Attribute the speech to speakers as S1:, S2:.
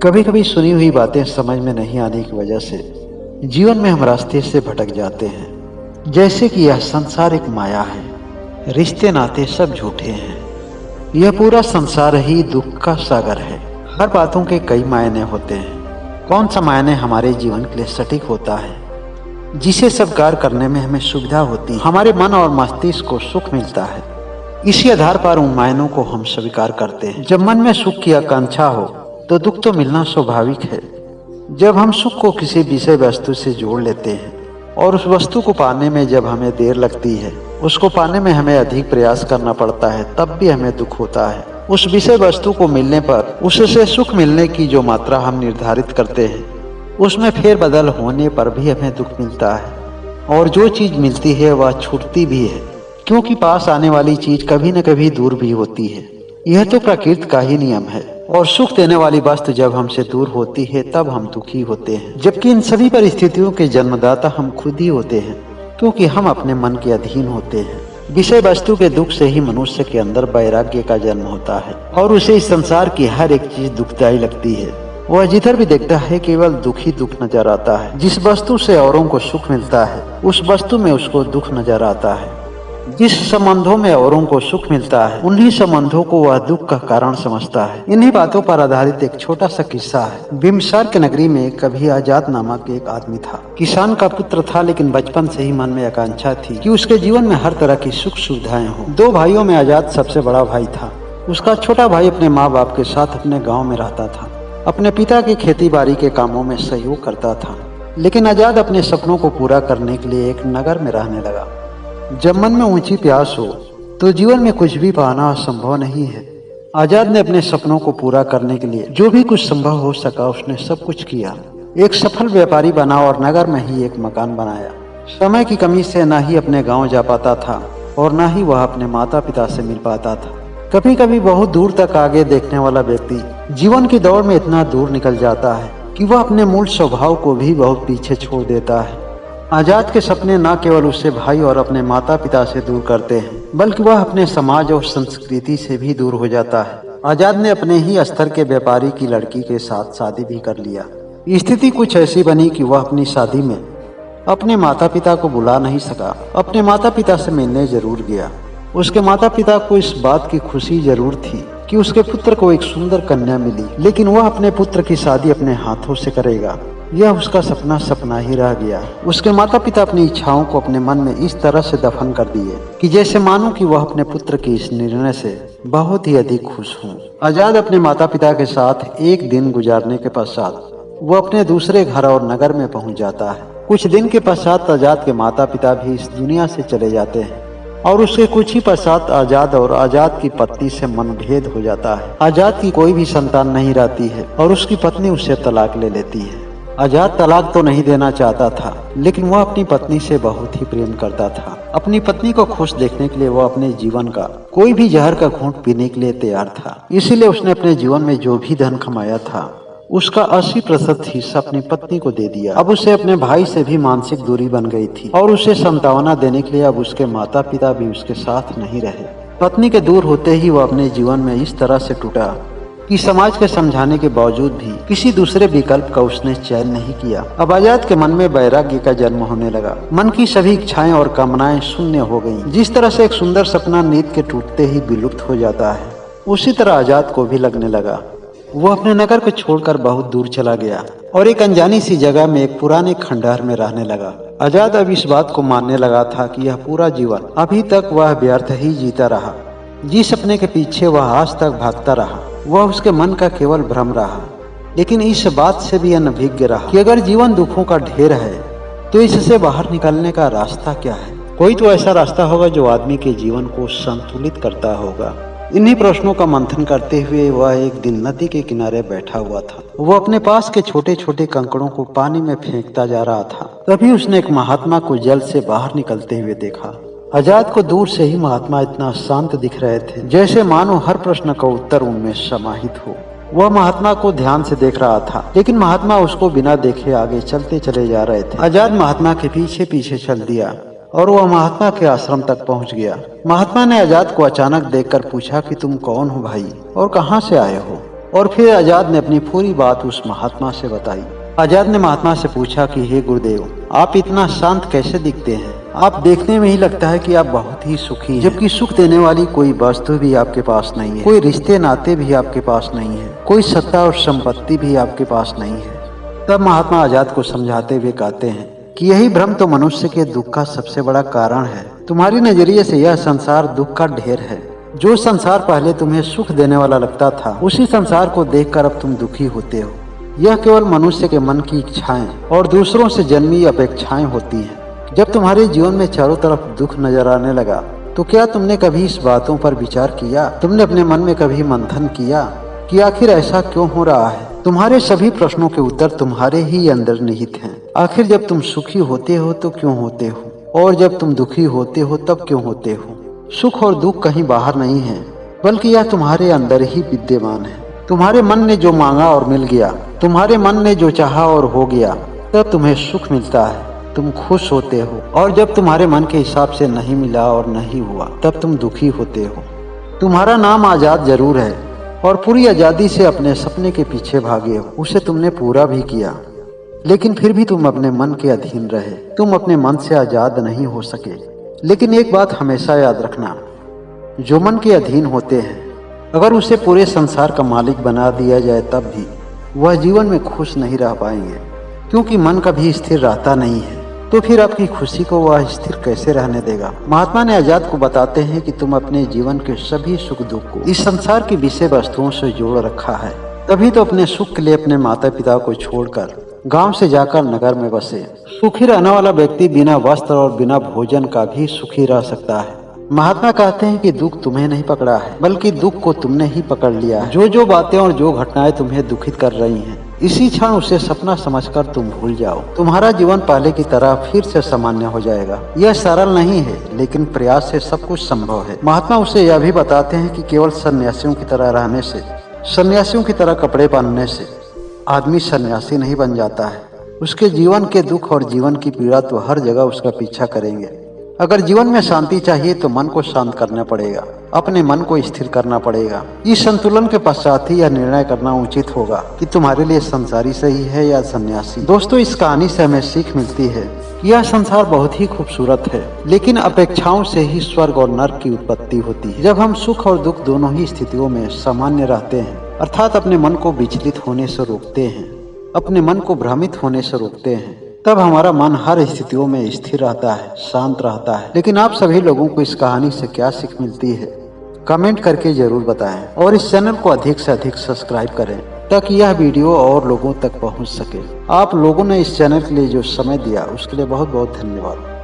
S1: कभी कभी सुनी हुई बातें समझ में नहीं आने की वजह से जीवन में हम रास्ते से भटक जाते हैं। जैसे कि यह संसार एक माया है, रिश्ते नाते सब झूठे हैं। यह पूरा संसार ही दुख का सागर है। हर बातों के कई मायने होते हैं। कौन सा मायने हमारे जीवन के लिए सटीक होता है, जिसे स्वीकार करने में हमें सुविधा होती है, हमारे मन और मस्तिष्क को सुख मिलता है। इसी आधार पर उन मायनों को हम स्वीकार करते हैं। जब मन में सुख की आकांक्षा हो तो दुख तो मिलना स्वाभाविक है। जब हम सुख को किसी विषय वस्तु से जोड़ लेते हैं और उस वस्तु को पाने में जब हमें देर लगती है, उसको पाने में हमें अधिक प्रयास करना पड़ता है, तब भी हमें दुख होता है। उस विषय वस्तु को मिलने पर उससे सुख मिलने की जो मात्रा हम निर्धारित करते हैं, उसमें फेरबदल होने पर भी हमें दुख मिलता है। और जो चीज मिलती है वह छूटती भी है, क्योंकि पास आने वाली चीज कभी न कभी दूर भी होती है। यह तो प्रकृति का ही नियम है। और सुख देने वाली वस्तु जब हमसे दूर होती है तब हम दुखी होते हैं, जबकि इन सभी परिस्थितियों के जन्मदाता हम खुद ही होते हैं, क्योंकि हम अपने मन के अधीन होते हैं। विषय वस्तु के दुख से ही मनुष्य के अंदर वैराग्य का जन्म होता है और उसे इस संसार की हर एक चीज दुखदायी लगती है। वह जिधर भी देखता है केवल दुख ही दुख नजर आता है। जिस वस्तु से औरों को सुख मिलता है उस वस्तु में उसको दुख नजर आता है। जिस संबंधों में औरों को सुख मिलता है उन्हीं संबंधों को वह दुख का कारण समझता है। इन्हीं बातों पर आधारित एक छोटा सा किस्सा है। बिम्बसार की नगरी में कभी आजाद नामक एक आदमी था। किसान का पुत्र था, लेकिन बचपन से ही मन में आकांक्षा थी कि उसके जीवन में हर तरह की सुख सुविधाएं हों। दो भाइयों में आजाद सबसे बड़ा भाई था। उसका छोटा भाई अपने माँ बाप के साथ अपने गाँव में रहता था। अपने पिता की खेती बाड़ी के कामों में सहयोग करता था। लेकिन आजाद अपने सपनों को पूरा करने के लिए एक नगर में रहने लगा। जब मन में ऊंची प्यास हो तो जीवन में कुछ भी पाना असंभव नहीं है। आजाद ने अपने सपनों को पूरा करने के लिए जो भी कुछ संभव हो सका उसने सब कुछ किया। एक सफल व्यापारी बना और नगर में ही एक मकान बनाया। समय की कमी से न ही अपने गांव जा पाता था और न ही वह अपने माता पिता से मिल पाता था। कभी कभी बहुत दूर तक आगे देखने वाला व्यक्ति जीवन की दौड़ में इतना दूर निकल जाता है कि वह अपने मूल स्वभाव को भी बहुत पीछे छोड़ देता है। आजाद के सपने न केवल उससे भाई और अपने माता पिता से दूर करते हैं, बल्कि वह अपने समाज और संस्कृति से भी दूर हो जाता है। आजाद ने अपने ही स्तर के व्यापारी की लड़की के साथ शादी भी कर लिया। स्थिति कुछ ऐसी बनी कि वह अपनी शादी में अपने माता पिता को बुला नहीं सका। अपने माता पिता से मिलने जरूर गया। उसके माता पिता को इस बात की खुशी जरूर थी कि उसके पुत्र को एक सुंदर कन्या मिली, लेकिन वह अपने पुत्र की शादी अपने हाथों से करेगा, यह उसका सपना सपना ही रह गया। उसके माता पिता अपनी इच्छाओं को अपने मन में इस तरह से दफन कर दिए कि जैसे मानो कि वह अपने पुत्र के इस निर्णय से बहुत ही अधिक खुश हों। आजाद अपने माता पिता के साथ एक दिन गुजारने के पश्चात वह अपने दूसरे घर और नगर में पहुंच जाता है। कुछ दिन के पश्चात आजाद के माता पिता भी इस दुनिया से चले जाते हैं और उसके कुछ ही पश्चात आजाद और आजाद की पत्नी से मनभेद हो जाता है। आजाद की कोई भी संतान नहीं रहती है और उसकी पत्नी उससे तलाक ले लेती है। आजाद तलाक तो नहीं देना चाहता था, लेकिन वह अपनी पत्नी से बहुत ही प्रेम करता था। अपनी पत्नी को खुश देखने के लिए वह अपने जीवन का कोई भी जहर का घूंट पीने के लिए तैयार था। इसीलिए उसने अपने जीवन में जो भी धन कमाया था उसका 80% हिस्सा अपनी पत्नी को दे दिया। अब उसे अपने भाई से भी मानसिक दूरी बन गई थी और उसे सांत्वना देने के लिए अब उसके माता पिता भी उसके साथ नहीं रहे। पत्नी के दूर होते ही वह अपने जीवन में इस तरह से टूटा कि समाज के समझाने के बावजूद भी किसी दूसरे विकल्प का उसने चयन नहीं किया। अब आजाद के मन में वैराग्य का जन्म होने लगा। मन की सभी इच्छाएं और कामनाएं शून्य हो गईं। जिस तरह से एक सुंदर सपना नींद के टूटते ही विलुप्त हो जाता है, उसी तरह आजाद को भी लगने लगा। वो अपने नगर को छोड़कर बहुत दूर चला गया और एक अनजानी सी जगह में एक पुराने खंडहर में रहने लगा। आजाद अब इस बात को मानने लगा था कि यह पूरा जीवन अभी तक वह व्यर्थ ही जीता रहा। जिस सपने के पीछे वह आज तक भागता रहा वह उसके मन का केवल भ्रम रहा। लेकिन इस बात से भी अनभिज्ञ रहा कि अगर जीवन दुखों का ढेर है तो इससे बाहर निकलने का रास्ता क्या है। कोई तो ऐसा रास्ता होगा जो आदमी के जीवन को संतुलित करता होगा। इन्हीं प्रश्नों का मंथन करते हुए वह एक दिन नदी के किनारे बैठा हुआ था। वह अपने पास के छोटे छोटे कंकड़ों को पानी में फेंकता जा रहा था। तभी उसने एक महात्मा को जल से बाहर निकलते हुए देखा। आजाद को दूर से ही महात्मा इतना शांत दिख रहे थे, जैसे मानो हर प्रश्न का उत्तर उनमें समाहित हो। वह महात्मा को ध्यान से देख रहा था, लेकिन महात्मा उसको बिना देखे आगे चलते चले जा रहे थे। आजाद महात्मा के पीछे पीछे चल दिया और वह महात्मा के आश्रम तक पहुंच गया। महात्मा ने आजाद को अचानक देखकर पूछा कि तुम कौन हो भाई और कहां से आए हो। और फिर आजाद ने अपनी पूरी बात उस महात्मा से बताई। आजाद ने महात्मा से पूछा कि हे गुरुदेव, आप इतना शांत कैसे दिखते हैं? आप देखने में ही लगता है कि आप बहुत ही सुखी हैं, जबकि सुख देने वाली कोई वस्तु भी आपके पास नहीं है, कोई रिश्ते नाते भी आपके पास नहीं है, कोई सत्ता और संपत्ति भी आपके पास नहीं है। तब महात्मा आजाद को समझाते हुए कहते हैं कि यही भ्रम तो मनुष्य के दुख का सबसे बड़ा कारण है। तुम्हारी नजरिए से यह संसार दुख का ढेर है। जो संसार पहले तुम्हें सुख देने वाला लगता था, उसी संसार को देखकर अब तुम दुखी होते हो। यह केवल मनुष्य के मन की इच्छाएं और दूसरों से जन्मी अपेक्षाएं होती हैं। जब तुम्हारे जीवन में चारों तरफ दुख नजर आने लगा, तो क्या तुमने कभी इस बातों पर विचार किया? तुमने अपने मन में कभी मंथन किया कि आखिर ऐसा क्यों हो रहा है? तुम्हारे सभी प्रश्नों के उत्तर तुम्हारे ही अंदर निहित हैं। आखिर जब तुम सुखी होते हो तो क्यों होते हो, और जब तुम दुखी होते हो तब क्यों होते हो? सुख और दुख कहीं बाहर नहीं है, बल्कि यह तुम्हारे अंदर ही विद्यमान है। तुम्हारे मन ने जो मांगा और मिल गया, तुम्हारे मन ने जो चाहा और हो गया, तब तुम्हें सुख मिलता है, तुम खुश होते हो। और जब तुम्हारे मन के हिसाब से नहीं मिला और नहीं हुआ, तब तुम दुखी होते हो। तुम्हारा नाम आजाद जरूर है और पूरी आजादी से अपने सपने के पीछे भागे हो, उसे तुमने पूरा भी किया, लेकिन फिर भी तुम अपने मन के अधीन रहे। तुम अपने मन से आजाद नहीं हो सके। लेकिन एक बात हमेशा याद रखना, जो मन के अधीन होते हैं, अगर उसे पूरे संसार का मालिक बना दिया जाए तब भी वह जीवन में खुश नहीं रह पाएंगे, क्योंकि मन कभी स्थिर रहता नहीं है। तो फिर आपकी खुशी को वह स्थिर कैसे रहने देगा? महात्मा ने आजाद को बताते हैं कि तुम अपने जीवन के सभी सुख दुख को इस संसार की विषय वस्तुओं से जोड़ रखा है, तभी तो अपने सुख के लिए अपने माता पिता को छोड़कर गांव से जाकर नगर में बसे। सुखी रहने वाला व्यक्ति बिना वस्त्र और बिना भोजन का भी सुखी रह सकता है। महात्मा कहते हैं कि दुख तुम्हें नहीं पकड़ा है, बल्कि दुख को तुमने ही पकड़ लिया है। जो जो बातें और जो घटनाएं तुम्हें दुखित कर रही हैं, इसी क्षण उसे सपना समझकर तुम भूल जाओ। तुम्हारा जीवन पहले की तरह फिर से सामान्य हो जाएगा। यह सरल नहीं है, लेकिन प्रयास से सब कुछ संभव है। महात्मा उसे यह भी बताते हैं कि केवल सन्यासियों की तरह रहने से, सन्यासियों की तरह कपड़े पहनने से आदमी सन्यासी नहीं बन जाता है। उसके जीवन के दुख और जीवन की पीड़ा तो हर जगह उसका पीछा करेंगे। अगर जीवन में शांति चाहिए तो मन को शांत करना पड़ेगा, अपने मन को स्थिर करना पड़ेगा। इस संतुलन के पश्चात ही यह निर्णय करना उचित होगा कि तुम्हारे लिए संसारी सही है या सन्यासी। दोस्तों, इस कहानी से हमें सीख मिलती है कि यह संसार बहुत ही खूबसूरत है, लेकिन अपेक्षाओं से ही स्वर्ग और नर्क की उत्पत्ति होती है। जब हम सुख और दुख दोनों ही स्थितियों में सामान्य रहते हैं, अर्थात अपने मन को विचलित होने से रोकते हैं, अपने मन को भ्रमित होने से रोकते हैं, तब हमारा मन हर स्थितियों में स्थिर रहता है, शांत रहता है। लेकिन आप सभी लोगों को इस कहानी से क्या सीख मिलती है, कमेंट करके जरूर बताएं और इस चैनल को अधिक से अधिक सब्सक्राइब करें, ताकि यह वीडियो और लोगों तक पहुंच सके। आप लोगों ने इस चैनल के लिए जो समय दिया, उसके लिए बहुत बहुत धन्यवाद।